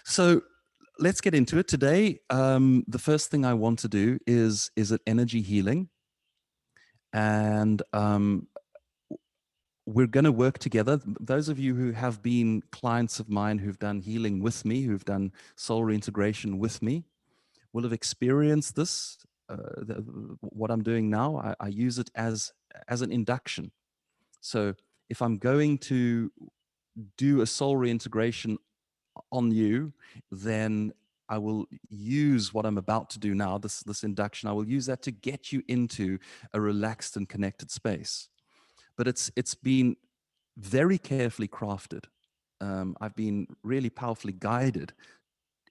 So let's get into it today. The first thing I want to do is an energy healing, and we're going to work together. Those of you who have been clients of mine who've done healing with me, who've done soul reintegration with me, will have experienced this. What I'm doing now, I use it as an induction. So if I'm going to do a soul reintegration on you, then I will use what I'm about to do now, this induction. I will use that to get you into a relaxed and connected space. But it's been very carefully crafted. I've been really powerfully guided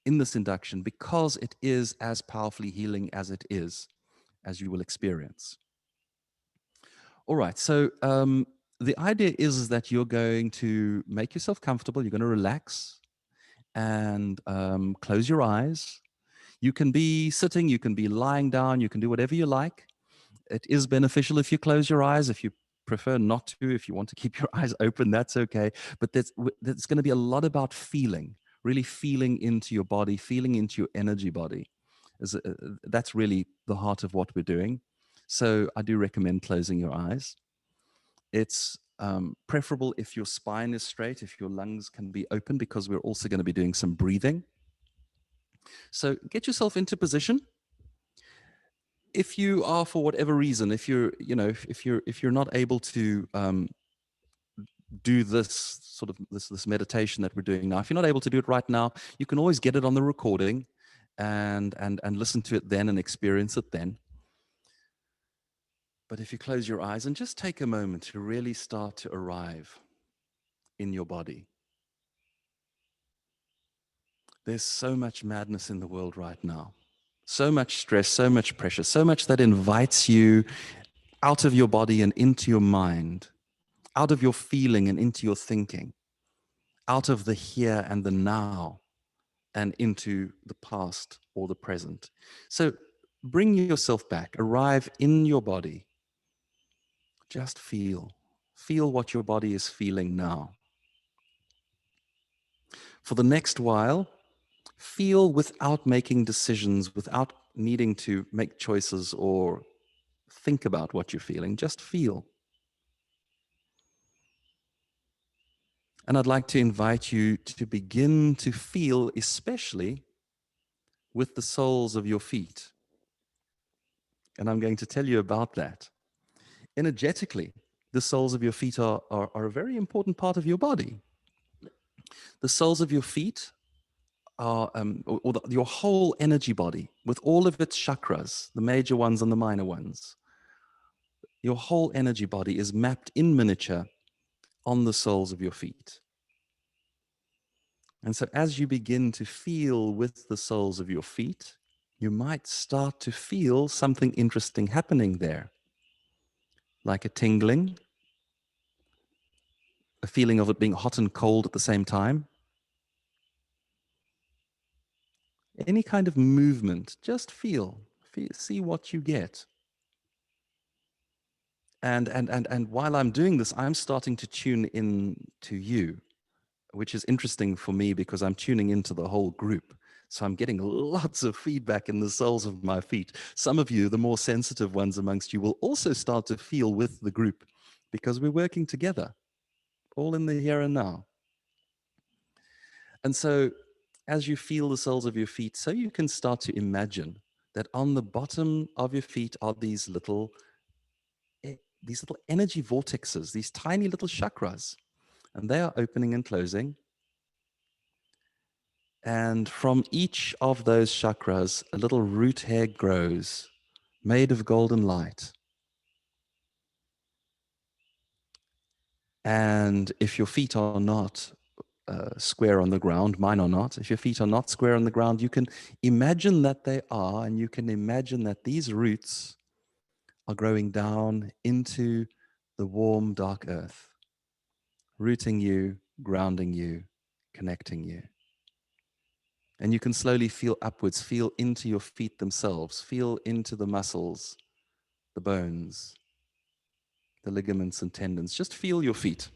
in this induction because it is as powerfully healing as it is, as you will experience. All right, so the idea is that you're going to make yourself comfortable. You're going to relax and close your eyes. You can be sitting, you can be lying down, you can do whatever you like. It is beneficial if you close your eyes. If you prefer not to, if you want to keep your eyes open, that's okay. But there's going to be a lot about feeling, really feeling into your body, feeling into your energy body. That's really the heart of what we're doing. So I do recommend closing your eyes. It's preferable if your spine is straight, if your lungs can be open, because we're also going to be doing some breathing. So get yourself into position. If you are, for whatever reason, if you're not able to do this sort of this meditation that we're doing now, if you're not able to do it right now, you can always get it on the recording and listen to it then and experience it then. But if you close your eyes and just take a moment to really start to arrive in your body. There's so much madness in the world right now. So much stress, so much pressure, so much that invites you out of your body and into your mind, out of your feeling and into your thinking, out of the here and the now and into the past or the present. So bring yourself back, arrive in your body. Just feel what your body is feeling now. For the next while, feel without making decisions, without needing to make choices or think about what you're feeling. Just feel. And I'd like to invite you to begin to feel, especially with the soles of your feet. And I'm going to tell you about that. Energetically, the soles of your feet are a very important part of your body. The soles of your feet are, your whole energy body, with all of its chakras, the major ones and the minor ones. Your whole energy body is mapped in miniature on the soles of your feet. And so as you begin to feel with the soles of your feet, you might start to feel something interesting happening there, like a tingling, a feeling of it being hot and cold at the same time. Any kind of movement, just feel, see what you get. And while I'm doing this, I'm starting to tune in to you, which is interesting for me because I'm tuning into the whole group. So I'm getting lots of feedback in the soles of my feet. Some of you, the more sensitive ones amongst you, will also start to feel with the group because we're working together, all in the here and now. And so as you feel the soles of your feet, so you can start to imagine that on the bottom of your feet are these little energy vortexes, these tiny little chakras, and they are opening and closing. And from each of those chakras, a little root hair grows, made of golden light. And if your feet are not square on the ground, mine are not, if your feet are not square on the ground, you can imagine that they are, and you can imagine that these roots are growing down into the warm, dark earth, rooting you, grounding you, connecting you. And you can slowly feel upwards, feel into your feet themselves, feel into the muscles, the bones, the ligaments and tendons. Just feel your feet.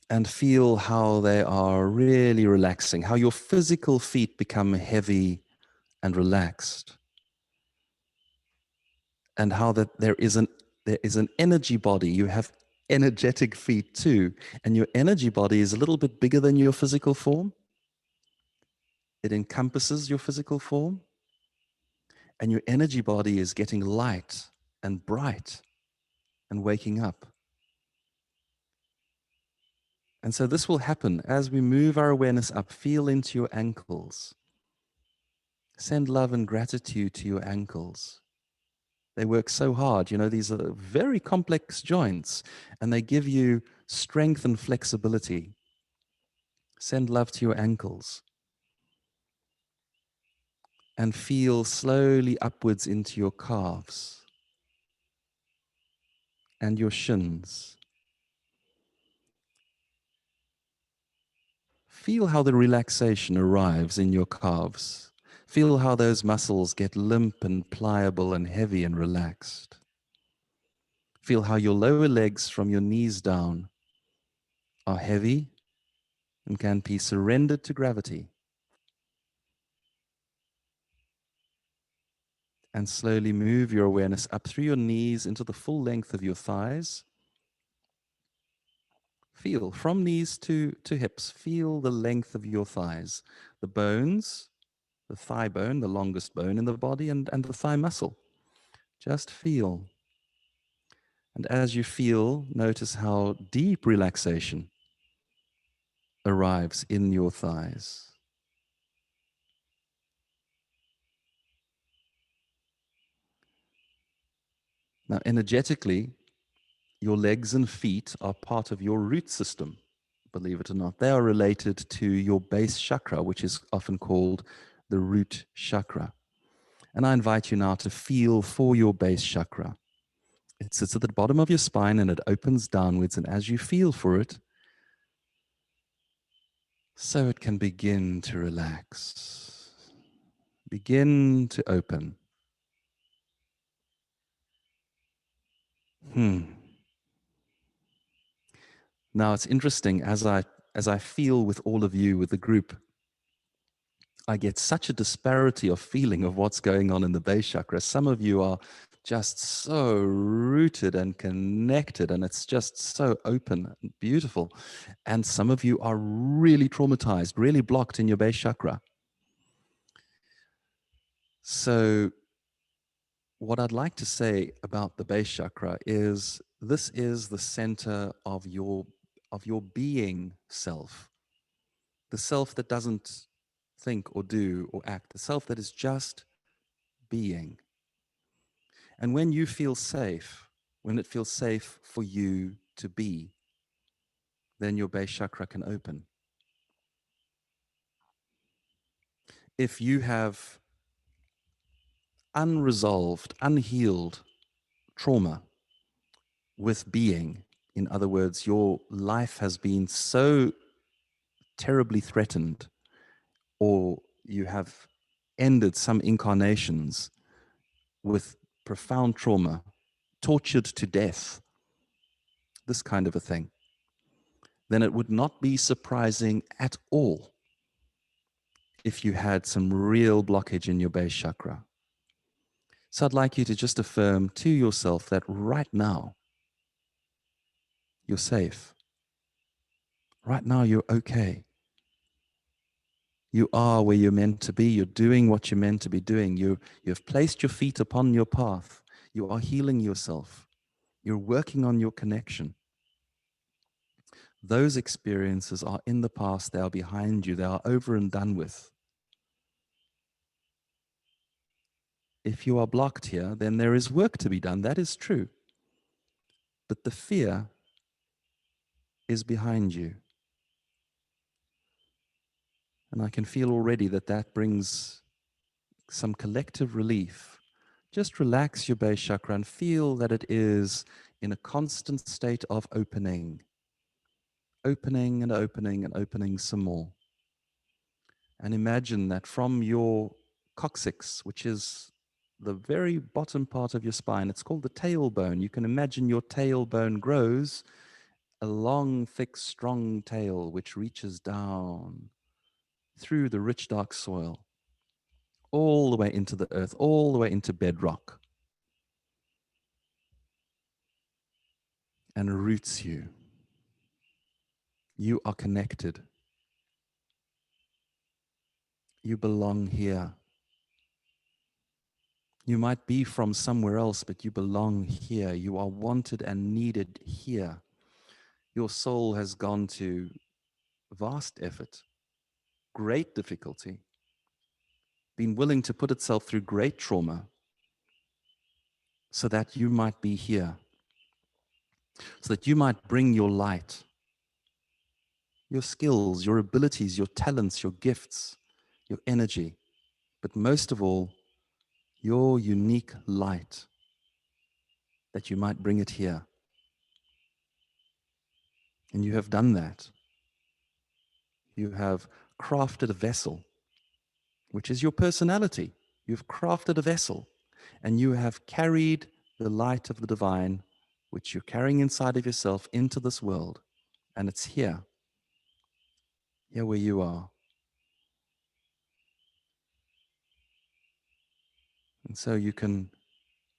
and feel how they are really relaxing, how your physical feet become heavy and relaxed, and how that there is an energy body. You have energetic feet too, and your energy body is a little bit bigger than your physical form. It encompasses your physical form, and your energy body is getting light and bright and waking up. And so this will happen as we move our awareness up. Feel into your ankles. Send love and gratitude to your ankles. They work so hard. You know, these are very complex joints, and they give you strength and flexibility. Send love to your ankles. And feel slowly upwards into your calves and your shins. Feel how the relaxation arrives in your calves. Feel how those muscles get limp and pliable and heavy and relaxed. Feel how your lower legs from your knees down are heavy and can be surrendered to gravity. And slowly move your awareness up through your knees into the full length of your thighs. Feel from knees to hips. Feel the length of your thighs, the bones, the thigh bone, the longest bone in the body, and the thigh muscle. Just feel. And as you feel, notice how deep relaxation arrives in your thighs. Now, energetically, your legs and feet are part of your root system, believe it or not. They are related to your base chakra, which is often called the root chakra. And I invite you now to feel for your base chakra. It sits at the bottom of your spine and it opens downwards. And as you feel for it, so it can begin to relax, begin to open. Now it's interesting, as I feel with all of you, with the group, I get such a disparity of feeling of what's going on in the base chakra. Some of you are just so rooted and connected, and it's just so open and beautiful. And some of you are really traumatized, really blocked in your base chakra. So what I'd like to say about the base chakra is this is the center of your being self, the self that doesn't think or do or act, the self that is just being. And when you feel safe, when it feels safe for you to be, then your base chakra can open. If you have unresolved, unhealed trauma with being, in other words, your life has been so terribly threatened, or you have ended some incarnations with profound trauma, tortured to death, this kind of a thing, then it would not be surprising at all if you had some real blockage in your base chakra. So I'd like you to just affirm to yourself that right now, you're safe. Right now, you're okay. You are where you're meant to be. You're doing what you're meant to be doing. You've placed your feet upon your path. You are healing yourself. You're working on your connection. Those experiences are in the past. They are behind you. They are over and done with. If you are blocked here, then there is work to be done. That is true. But the fear is behind you. And I can feel already that that brings some collective relief. Just relax your base chakra and feel that it is in a constant state of opening. Opening and opening and opening some more. And imagine that from your coccyx, which is the very bottom part of your spine, it's called the tailbone. You can imagine your tailbone grows a long, thick, strong tail which reaches down through the rich, dark soil, all the way into the earth, all the way into bedrock, and roots you. You are connected. You belong here. You might be from somewhere else, but you belong here. You are wanted and needed here. Your soul has gone to vast effort, great difficulty, been willing to put itself through great trauma so that you might be here, so that you might bring your light, your skills, your abilities, your talents, your gifts, your energy, but most of all, your unique light, that you might bring it here. And you have done that. You have crafted a vessel, which is your personality. You've crafted a vessel, and you have carried the light of the divine, which you're carrying inside of yourself, into this world. And it's here where you are. And so you can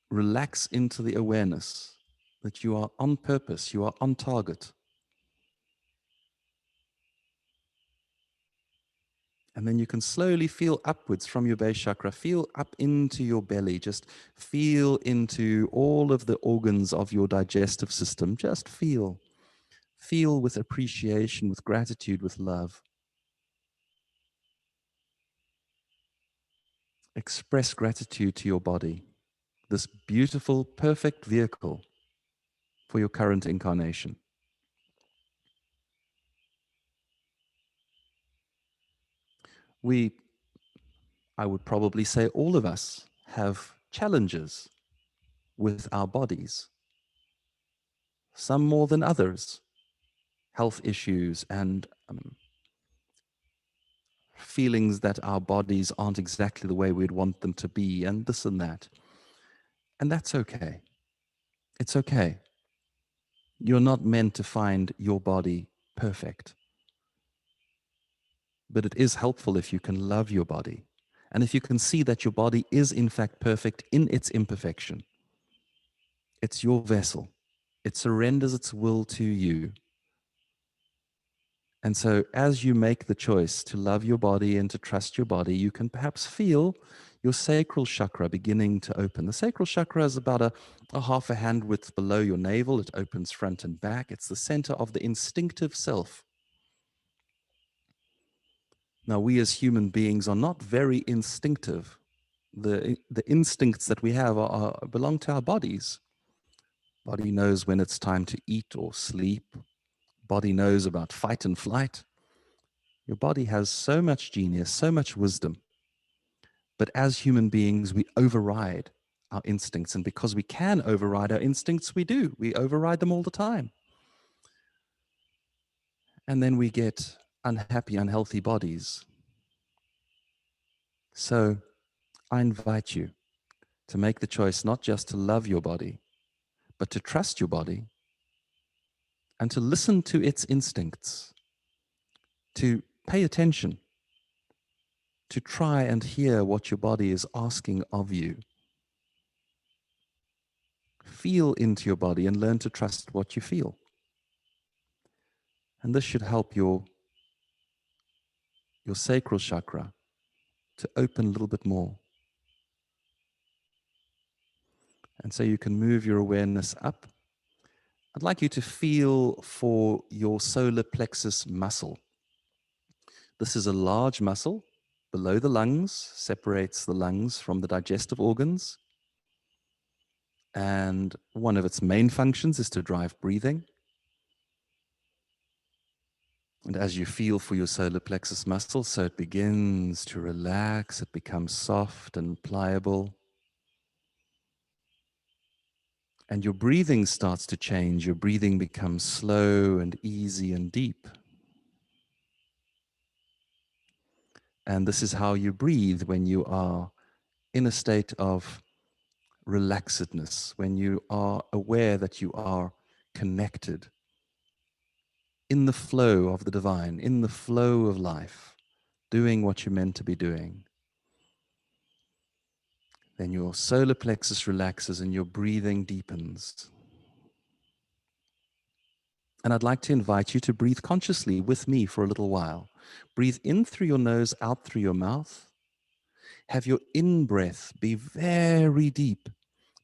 relax into the awareness that you are on purpose, you are on target. And then you can slowly feel upwards from your base chakra, feel up into your belly, just feel into all of the organs of your digestive system. Just feel with appreciation, with gratitude, with love. Express gratitude to your body, this beautiful, perfect vehicle for your current incarnation. I would probably say all of us have challenges with our bodies, some more than others, health issues and feelings that our bodies aren't exactly the way we'd want them to be, and this and that. And that's okay. It's okay. You're not meant to find your body perfect. But it is helpful if you can love your body. And if you can see that your body is in fact perfect in its imperfection. It's your vessel. It surrenders its will to you. And so as you make the choice to love your body and to trust your body, you can perhaps feel your sacral chakra beginning to open. The sacral chakra is about a half a hand width below your navel. It opens front and back. It's the center of the instinctive self. Now, we as human beings are not very instinctive. The instincts that we have belong to our bodies. Body knows when it's time to eat or sleep. Body knows about fight and flight. Your body has so much genius, so much wisdom. But as human beings, we override our instincts. And because we can override our instincts, we do. We override them all the time. And then we get unhappy, unhealthy bodies. So I invite you to make the choice not just to love your body, but to trust your body and to listen to its instincts, to pay attention, to try and hear what your body is asking of you. Feel into your body and learn to trust what you feel. And this should help your sacral chakra to open a little bit more. And so you can move your awareness up. I'd like you to feel for your solar plexus muscle. This is a large muscle below the lungs, separates the lungs from the digestive organs. And one of its main functions is to drive breathing. And as you feel for your solar plexus muscle, so it begins to relax, it becomes soft and pliable. And your breathing starts to change. Your breathing becomes slow and easy and deep. And this is how you breathe when you are in a state of relaxedness, when you are aware that you are connected in the flow of the divine, in the flow of life, doing what you're meant to be doing. Then your solar plexus relaxes and your breathing deepens. And I'd like to invite you to breathe consciously with me for a little while. Breathe in through your nose, out through your mouth. Have your in-breath be very deep.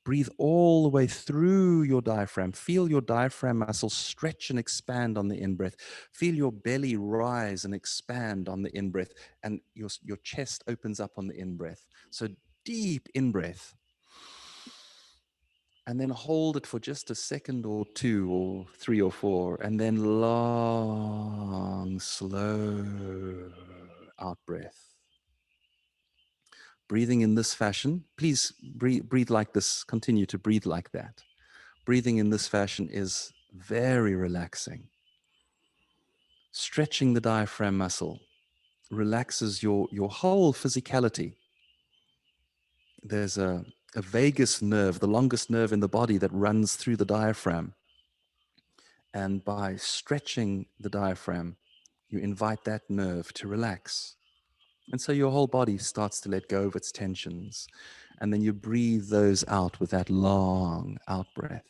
Breathe all the way through your diaphragm. Feel your diaphragm muscles stretch and expand on the in-breath. Feel your belly rise and expand on the in-breath. And your chest opens up on the in-breath. So deep in-breath. And then hold it for just a second or two or three or four. And then long, slow out breath. Breathing in this fashion, please breathe like this. Continue to breathe like that. Breathing in this fashion is very relaxing. Stretching the diaphragm muscle relaxes your whole physicality. There's a vagus nerve, the longest nerve in the body, that runs through the diaphragm. And by stretching the diaphragm, you invite that nerve to relax. And so your whole body starts to let go of its tensions. And then you breathe those out with that long out breath.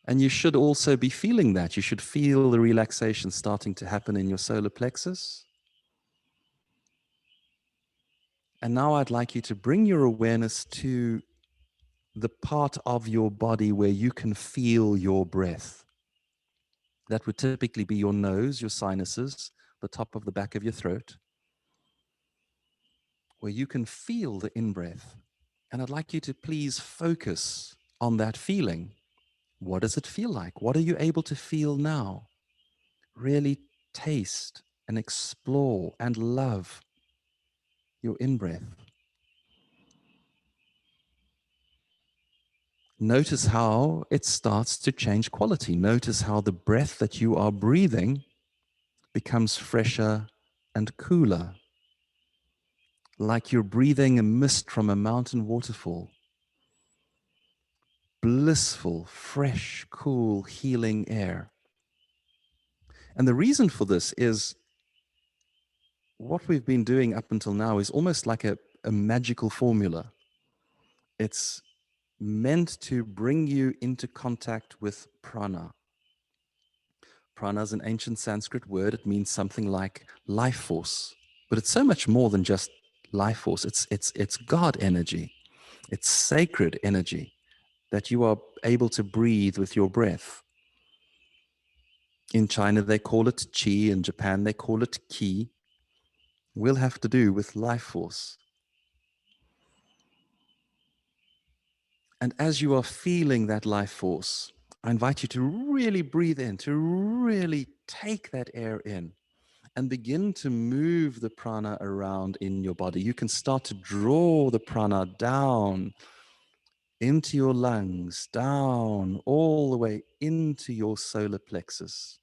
And you should also be feeling that. You should feel the relaxation starting to happen in your solar plexus. And now I'd like you to bring your awareness to the part of your body where you can feel your breath. That would typically be your nose, your sinuses, the top of the back of your throat, where you can feel the in-breath. And I'd like you to please focus on that feeling. What does it feel like? What are you able to feel now? Really taste and explore and love your in-breath. Notice how it starts to change quality. Notice how the breath that you are breathing becomes fresher and cooler, like you're breathing a mist from a mountain waterfall. Blissful, fresh, cool, healing air. And the reason for this is what we've been doing up until now is almost like a magical formula. It's meant to bring you into contact with prana. Prana is an ancient Sanskrit word. It means something like life force, but it's so much more than just life force. It's God energy. It's sacred energy that you are able to breathe with your breath. In China, they call it qi. In Japan, they call it ki. Will have to do with life force. And as you are feeling that life force, I invite you to really breathe in, to really take that air in and begin to move the prana around in your body. You can start to draw the prana down into your lungs, down all the way into your solar plexus.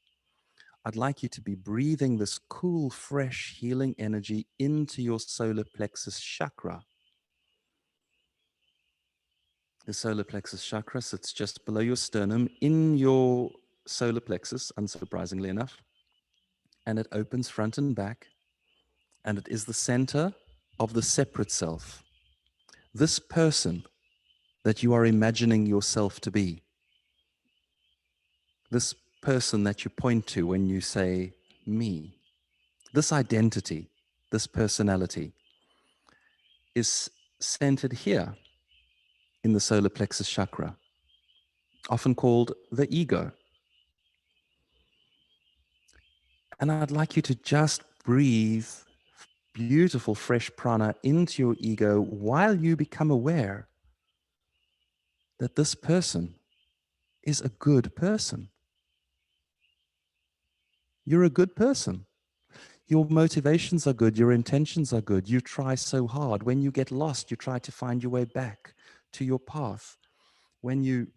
I'd like you to be breathing this cool, fresh, healing energy into your solar plexus chakra. The solar plexus chakra sits just below your sternum in your solar plexus, unsurprisingly enough, and it opens front and back, and it is the center of the separate self. This person that you are imagining yourself to be, this person that you point to when you say me, this identity, this personality is centered here in the solar plexus chakra, often called the ego. And I'd like you to just breathe beautiful fresh prana into your ego while you become aware that this person is a good person. You're a good person. Your motivations are good. Your intentions are good. You try so hard. When you get lost, you try to find your way back to your path. When you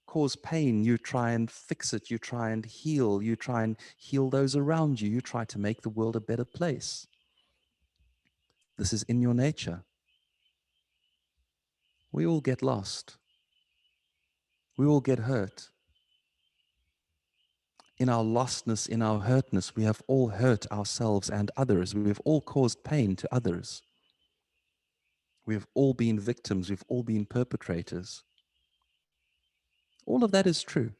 cause pain, you try and fix it. You try and heal. You try and heal those around you. You try to make the world a better place. This is in your nature. We all get lost. We all get hurt. In our lostness, in our hurtness, we have all hurt ourselves and others. We have all caused pain to others. We have all been victims. We've all been perpetrators. All of that is true.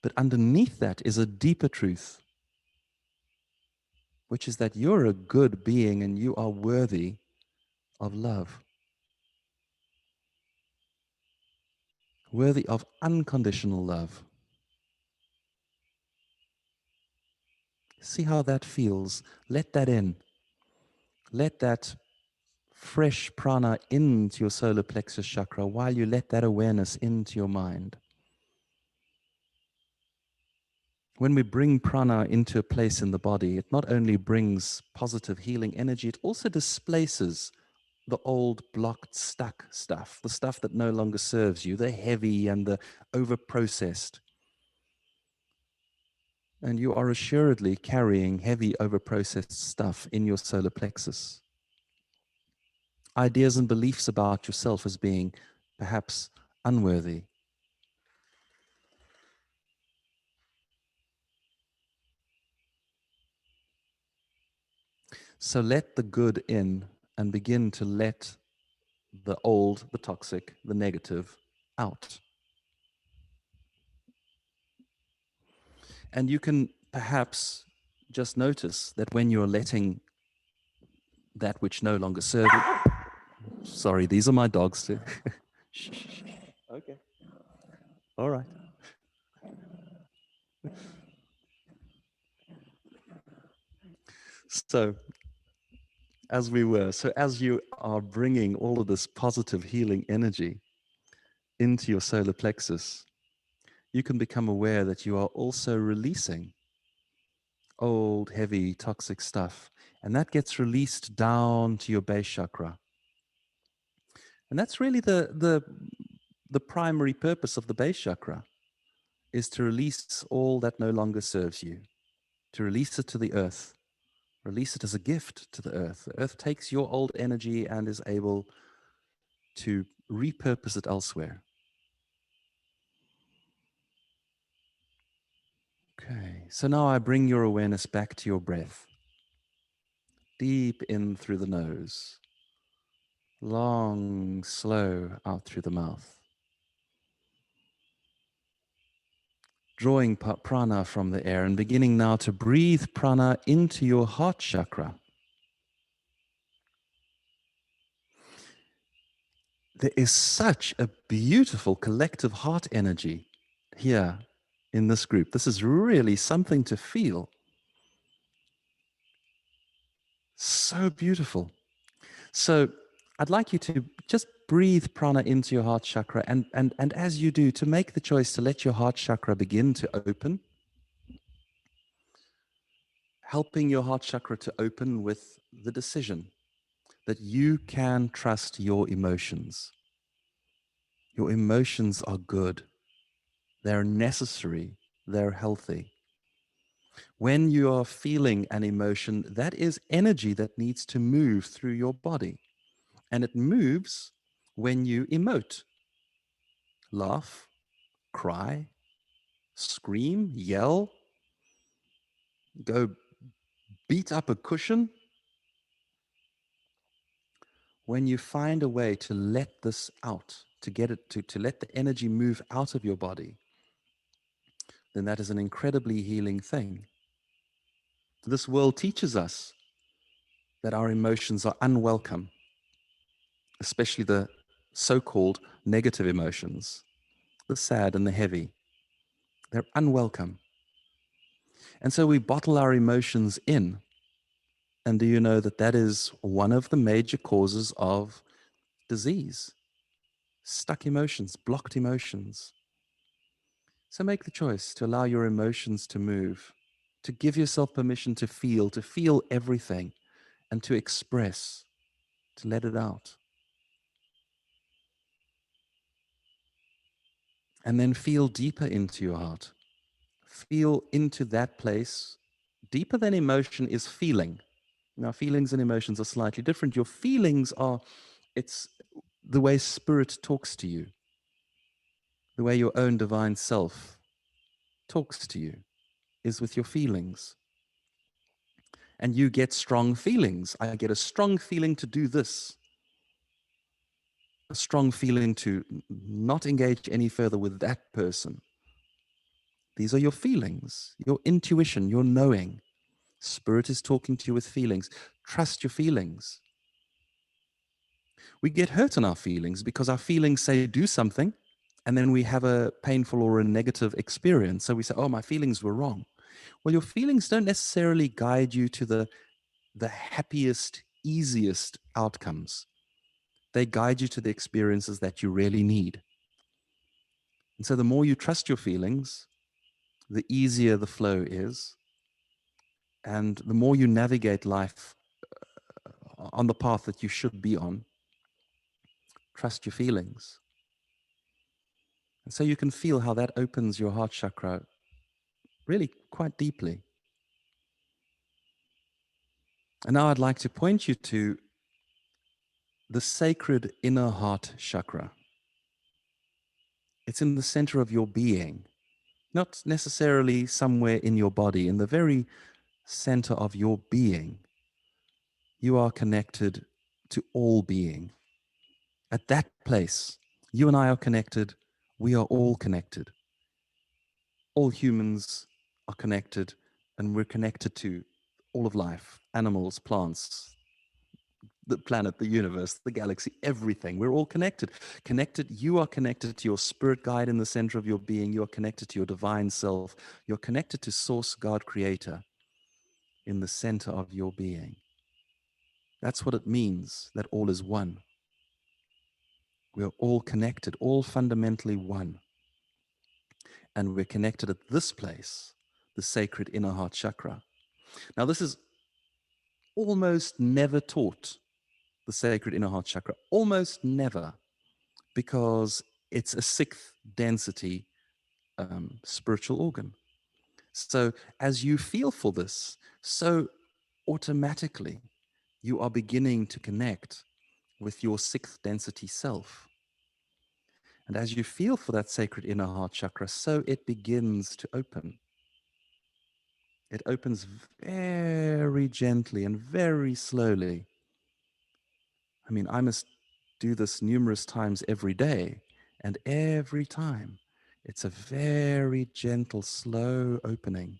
But underneath that is a deeper truth, which is that you're a good being and you are worthy of love, worthy of unconditional love. See how that feels. Let that in. Let that fresh prana into your solar plexus chakra while you let that awareness into your mind. When we bring prana into a place in the body, it not only brings positive healing energy, it also displaces the old blocked, stuck stuff, the stuff that no longer serves you, the heavy and the over-processed. And you are assuredly carrying heavy, over-processed stuff in your solar plexus. Ideas and beliefs about yourself as being perhaps unworthy. So let the good in and begin to let the old, the toxic, the negative out. And you can perhaps just notice that when you're letting that which no longer serves you. Sorry, these are my dogs too. Okay. All right. So as you are bringing all of this positive healing energy into your solar plexus, you can become aware that you are also releasing old, heavy, toxic stuff. And that gets released down to your base chakra. And that's really the primary purpose of the base chakra, is to release all that no longer serves you, to release it to the earth, release it as a gift to the earth. The earth takes your old energy and is able to repurpose it elsewhere. Okay, so now I bring your awareness back to your breath. Deep in through the nose, long, slow out through the mouth. Drawing prana from the air and beginning now to breathe prana into your heart chakra. There is such a beautiful collective heart energy here in this group. This is really something to feel. So beautiful. So I'd like you to just breathe prana into your heart chakra, and as you do, to make the choice to let your heart chakra begin to open, helping your heart chakra to open with the decision that you can trust your emotions. Your emotions are good. They're necessary. They're healthy. When you are feeling an emotion, that is energy that needs to move through your body. And it moves when you emote, laugh, cry, scream, yell, go beat up a cushion. When you find a way to let this out, to get it to let the energy move out of your body, then that is an incredibly healing thing. This world teaches us that our emotions are unwelcome, especially the so-called negative emotions, the sad and the heavy. They're unwelcome. And so we bottle our emotions in. And do you know that that is one of the major causes of disease? Stuck emotions, blocked emotions. So make the choice to allow your emotions to move, to give yourself permission to feel everything, and to express, to let it out. And then feel deeper into your heart. Feel into that place. Deeper than emotion is feeling. Now, feelings and emotions are slightly different. Your feelings are, it's the way spirit talks to you, the way your own divine self talks to you is with your feelings. And you get strong feelings. I get a strong feeling to do this, a strong feeling to not engage any further with that person. These are your feelings, your intuition, your knowing. Spirit is talking to you with feelings. Trust your feelings. We get hurt in our feelings because our feelings say do something, and then we have a painful or a negative experience. So we say, oh, my feelings were wrong. Well, your feelings don't necessarily guide you to the happiest, easiest outcomes. They guide you to the experiences that you really need. And so the more you trust your feelings, the easier the flow is. And the more you navigate life on the path that you should be on, trust your feelings. And so you can feel how that opens your heart chakra really quite deeply. And now I'd like to point you to the sacred inner heart chakra. It's in the center of your being, not necessarily somewhere in your body, in the very center of your being. You are connected to all being. At that place, you and I are connected. We are all connected. All humans are connected, and we're connected to all of life, animals, plants, the planet, the universe, the galaxy, everything. We're all connected. Connected. You are connected to your spirit guide in the center of your being. You are connected to your divine self. You're connected to Source, God, Creator in the center of your being. That's what it means that all is one. We are all connected, all fundamentally one. And we're connected at this place, the sacred inner heart chakra. Now, this is almost never taught, the sacred inner heart chakra, almost never, because it's a sixth density spiritual organ. So as you feel for this, so automatically you are beginning to connect with your sixth density self. And as you feel for that sacred inner heart chakra, so it begins to open. It opens very gently and very slowly. I mean, I must do this numerous times every day, and every time it's a very gentle, slow opening.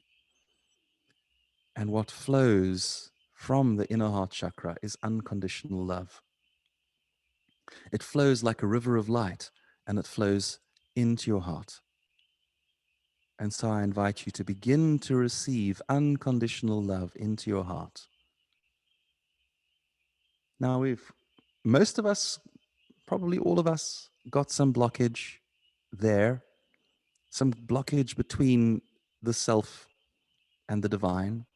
And what flows from the inner heart chakra is unconditional love. It flows like a river of light, and it flows into your heart. And so I invite you to begin to receive unconditional love into your heart. Now, most of us, probably all of us, got some blockage there, some blockage between the self and the divine,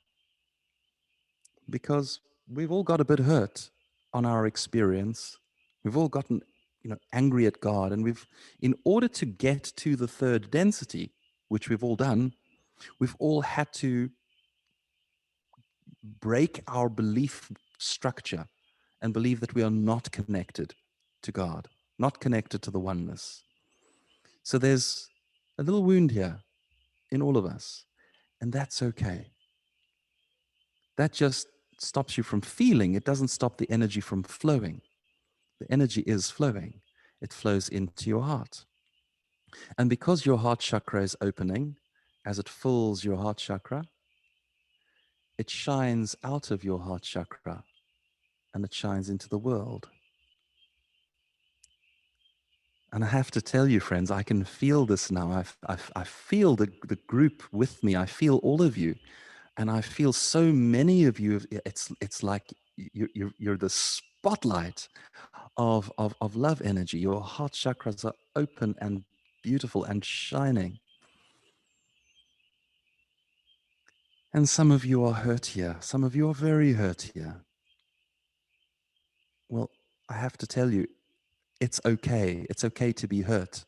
because we've all got a bit hurt on our experience. We've all gotten, angry at God, and in order to get to the third density, which we've all done, we've all had to break our belief structure and believe that we are not connected to God, not connected to the oneness. So there's a little wound here in all of us, and that's okay. That just stops you from feeling. It doesn't stop the energy from flowing. The energy is flowing. It flows into your heart. And because your heart chakra is opening, as it fills your heart chakra, it shines out of your heart chakra and it shines into the world. And I have to tell you, friends, I can feel this now. I feel the group with me. I feel all of you. And I feel so many of you. It's like you're the spotlight of love energy. Your heart chakras are open and beautiful and shining. And some of you are hurt here. Some of you are very hurt here. Well, I have to tell you, it's okay. It's okay to be hurt.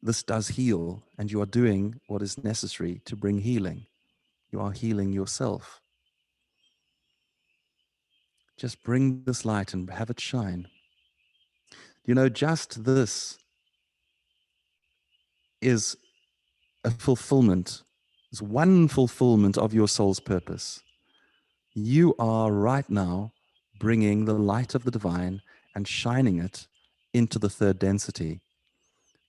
This does heal, and you are doing what is necessary to bring healing. You are healing yourself. Just bring this light and have it shine. You know, just this is a fulfillment. It's one fulfillment of your soul's purpose. You are right now bringing the light of the divine and shining it into the third density.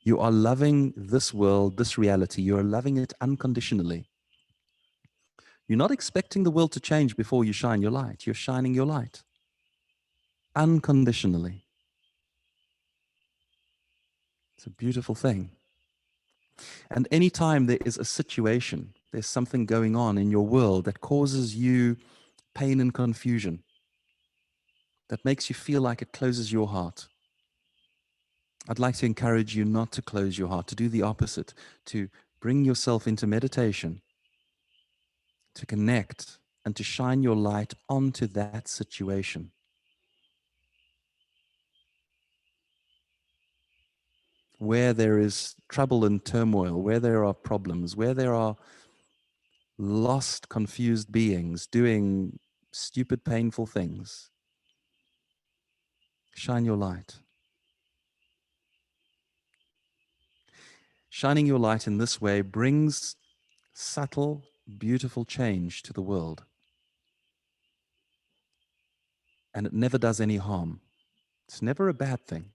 You are loving this world, this reality. You are loving it unconditionally. You're not expecting the world to change before you shine your light. You're shining your light unconditionally. It's a beautiful thing. And anytime there is a situation, there's something going on in your world that causes you pain and confusion, that makes you feel like it closes your heart, I'd like to encourage you not to close your heart, to do the opposite, to bring yourself into meditation, to connect and to shine your light onto that situation. Where there is trouble and turmoil, where there are problems, where there are lost, confused beings doing stupid, painful things, shine your light. Shining your light in this way brings subtle, beautiful change to the world. And it never does any harm. It's never a bad thing.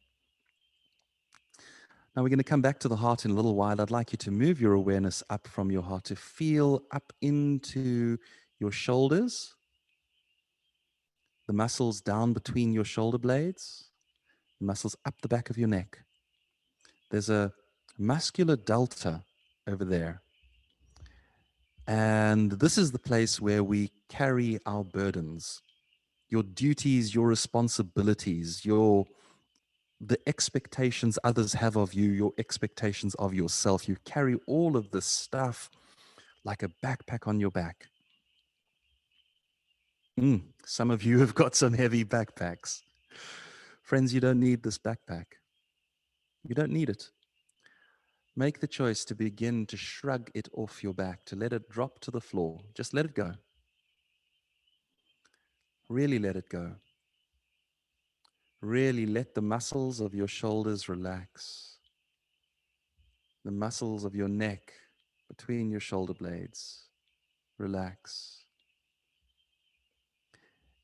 Now we're going to come back to the heart in a little while. I'd like you to move your awareness up from your heart, to feel up into your shoulders, the muscles down between your shoulder blades, the muscles up the back of your neck. There's a muscular delta over there. And this is the place where we carry our burdens, your duties, your responsibilities, the expectations others have of you, your expectations of yourself. You carry all of this stuff like a backpack on your back. Some of you have got some heavy backpacks. Friends, you don't need this backpack. You don't need it. Make the choice to begin to shrug it off your back, to let it drop to the floor. Just let it go. Really let it go. Really let the muscles of your shoulders relax. The muscles of your neck between your shoulder blades relax.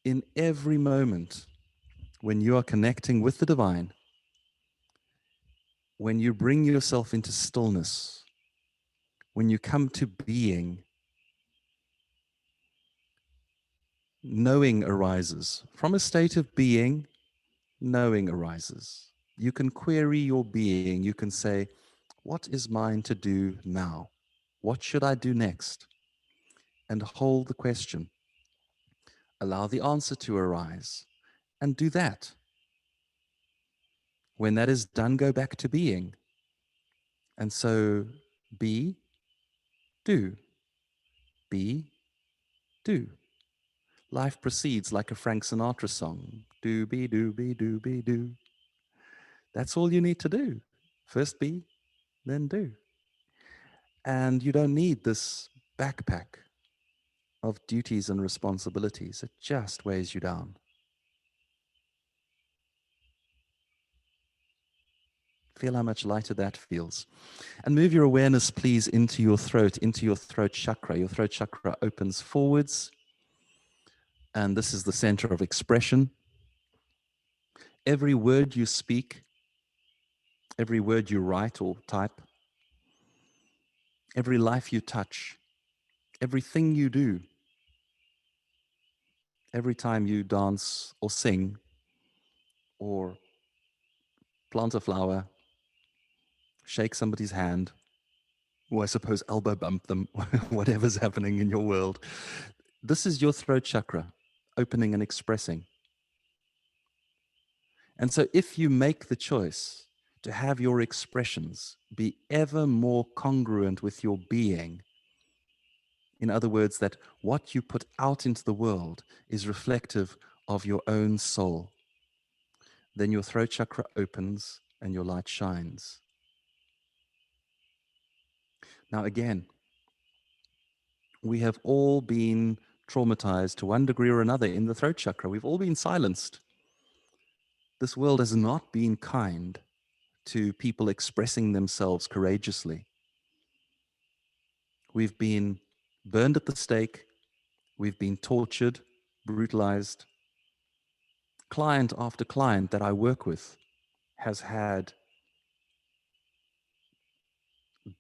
In every moment when you are connecting with the divine, when you bring yourself into stillness, when you come to being, knowing arises. From a state of being, knowing arises. You can query your being. You can say, what is mine to do now? What should I do next? And hold the question. Allow the answer to arise and do that. When that is done, go back to being. And so be, do, be, do. Life proceeds like a Frank Sinatra song. Do, be, do, be, do, be, do. That's all you need to do. First be, then do. And you don't need this backpack of duties and responsibilities. It just weighs you down. Feel how much lighter that feels. And move your awareness, please, into your throat chakra. Your throat chakra opens forwards. And this is the center of expression. Every word you speak, every word you write or type, every life you touch, everything you do, every time you dance or sing or plant a flower, shake somebody's hand, or I suppose elbow bump them, whatever's happening in your world. This is your throat chakra, opening and expressing. And so if you make the choice to have your expressions be ever more congruent with your being, in other words, that what you put out into the world is reflective of your own soul, then your throat chakra opens and your light shines. Now again, we have all been traumatized to one degree or another in the throat chakra. We've all been silenced. This world has not been kind to people expressing themselves courageously. We've been burned at the stake. We've been tortured, brutalized. Client after client that I work with has had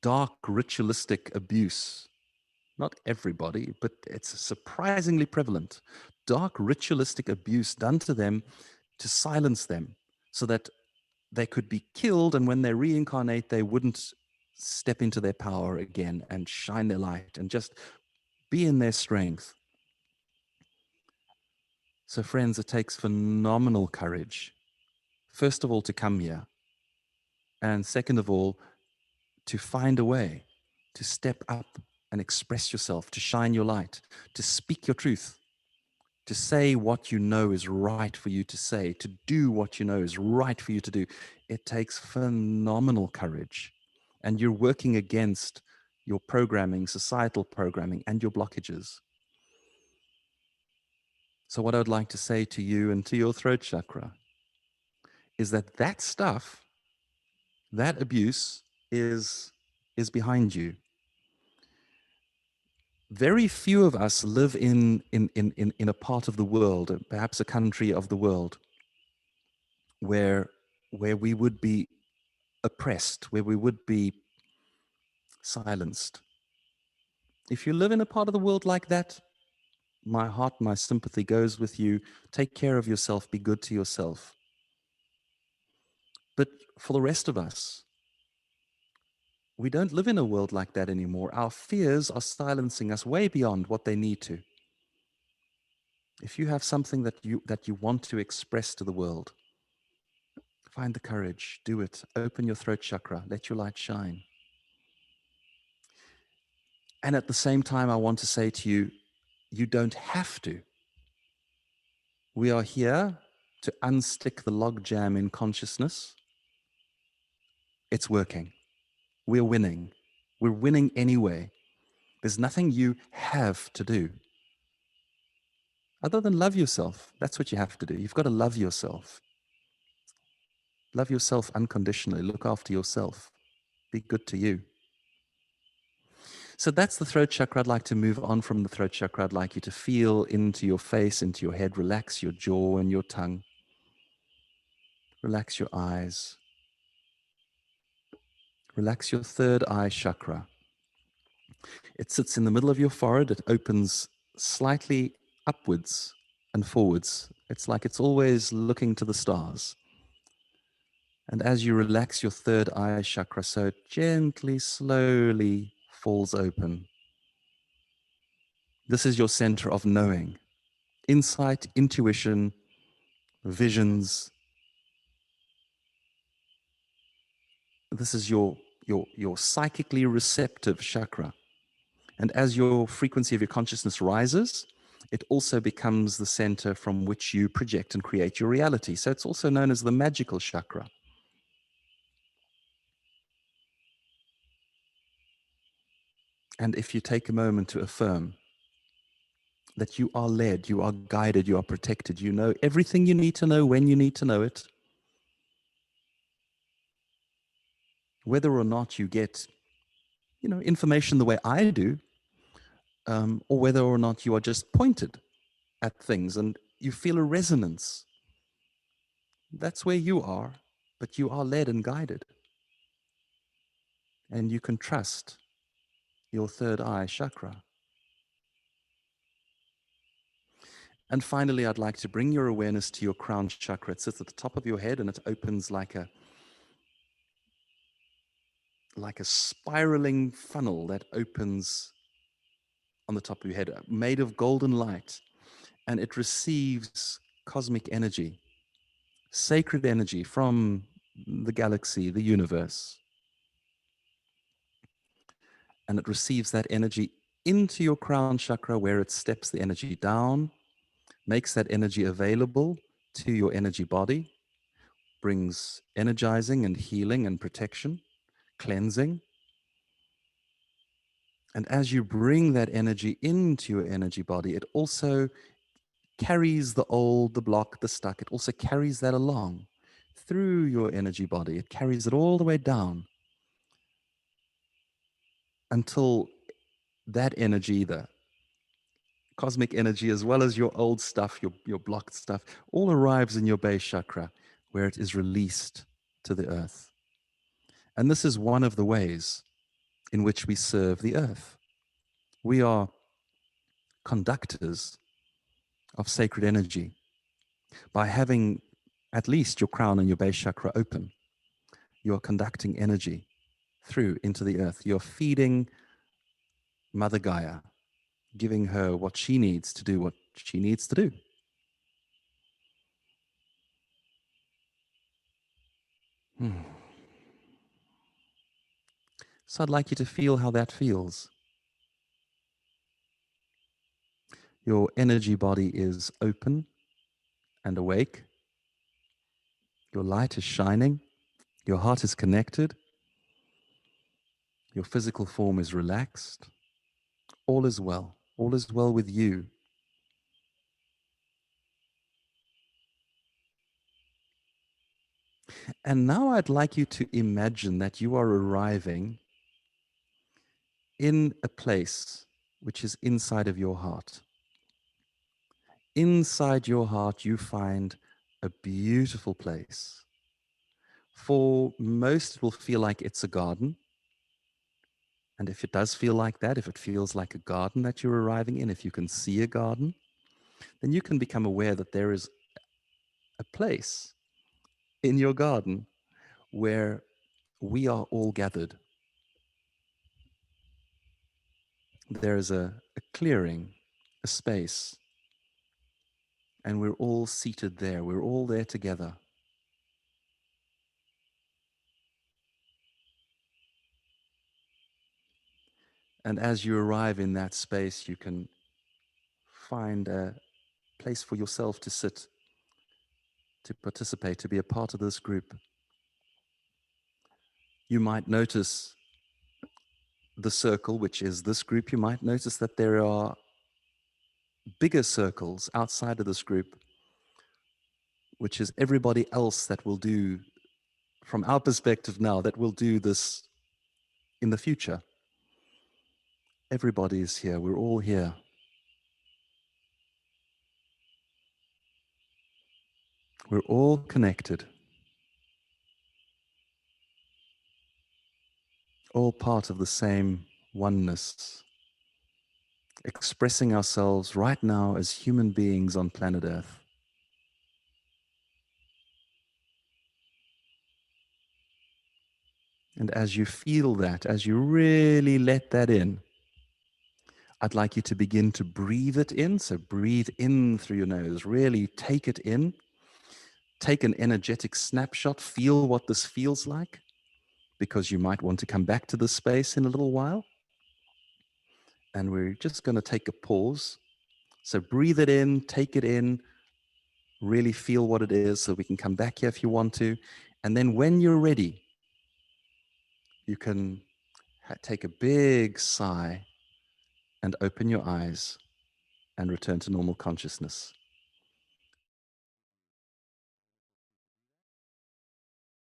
dark ritualistic abuse. Not everybody, but it's surprisingly prevalent. Dark ritualistic abuse done to them to silence them so that they could be killed, and when they reincarnate, they wouldn't step into their power again and shine their light and just be in their strength. So, friends, it takes phenomenal courage, first of all, to come here, and second of all, to find a way to step up and express yourself, to shine your light, to speak your truth, to say what you know is right for you to say, to do what you know is right for you to do. It takes phenomenal courage. And you're working against your programming, societal programming, and your blockages. So what I would like to say to you and to your throat chakra is that that stuff, that abuse is behind you. Very few of us live in a part of the world, perhaps a country of the world, where we would be oppressed, where we would be silenced. If you live in a part of the world like that, my heart, my sympathy goes with you. Take care of yourself, be good to yourself. But for the rest of us, we don't live in a world like that anymore. Our fears are silencing us way beyond what they need to. If you have something that you want to express to the world, find the courage, do it. Open your throat chakra, let your light shine. And at the same time, I want to say to you, you don't have to. We are here to unstick the logjam in consciousness. It's working. We're winning. We're winning anyway. There's nothing you have to do other than love yourself. That's what you have to do. You've got to love yourself. Love yourself unconditionally. Look after yourself. Be good to you. So that's the throat chakra. I'd like to move on from the throat chakra. I'd like you to feel into your face, into your head. Relax your jaw and your tongue. Relax your eyes. Relax your third eye chakra. It sits in the middle of your forehead. It opens slightly upwards and forwards. It's like it's always looking to the stars. And as you relax your third eye chakra, so it gently, slowly falls open. This is your center of knowing, insight, intuition, visions. This is your psychically receptive chakra. And as your frequency of your consciousness rises, it also becomes the center from which you project and create your reality. So it's also known as the magical chakra. And if you take a moment to affirm that you are led, you are guided, you are protected, you know everything you need to know when you need to know it, whether or not you get, information the way I do, or whether or not you are just pointed at things and you feel a resonance. That's where you are, but you are led and guided. And you can trust your third eye chakra. And finally, I'd like to bring your awareness to your crown chakra. It sits at the top of your head and it opens like a spiraling funnel that opens on the top of your head, made of golden light. And it receives cosmic energy, sacred energy from the galaxy, the universe. And it receives that energy into your crown chakra, where it steps the energy down, makes that energy available to your energy body, brings energizing and healing and protection, cleansing. And as you bring that energy into your energy body, it also carries the old, the block, the stuck. It also carries that along through your energy body. It carries it all the way down until that energy, the cosmic energy, as well as your old stuff, your blocked stuff, all arrives in your base chakra where it is released to the earth. And this is one of the ways in which we serve the earth. We are conductors of sacred energy by having at least your crown and your base chakra open. You're conducting energy through into the earth. You're feeding Mother Gaia, giving her what she needs to do what she needs to do. So I'd like you to feel how that feels. Your energy body is open and awake. Your light is shining. Your heart is connected. Your physical form is relaxed. All is well. All is well with you. And now I'd like you to imagine that you are arriving in a place which is inside of your heart. Inside your heart, you find a beautiful place. For most, it will feel like it's a garden. And if it does feel like that, if it feels like a garden that you're arriving in, if you can see a garden, then you can become aware that there is a place in your garden where we are all gathered. There is a clearing, a space, and we're all seated there. We're all there together. And as you arrive in that space, you can find a place for yourself to sit, to participate, to be a part of this group. You might notice the circle, which is this group. You might notice that there are bigger circles outside of this group, which is everybody else that will do, from our perspective now, that will do this in the future. Everybody is here. We're all here. We're all connected. All part of the same oneness, expressing ourselves right now as human beings on planet Earth. And as you feel that, as you really let that in, I'd like you to begin to breathe it in. So breathe in through your nose, really take it in. Take an energetic snapshot, feel what this feels like, because you might want to come back to this space in a little while. And we're just going to take a pause. So breathe it in, take it in, really feel what it is so we can come back here if you want to. And then when you're ready, you can take a big sigh and open your eyes and return to normal consciousness.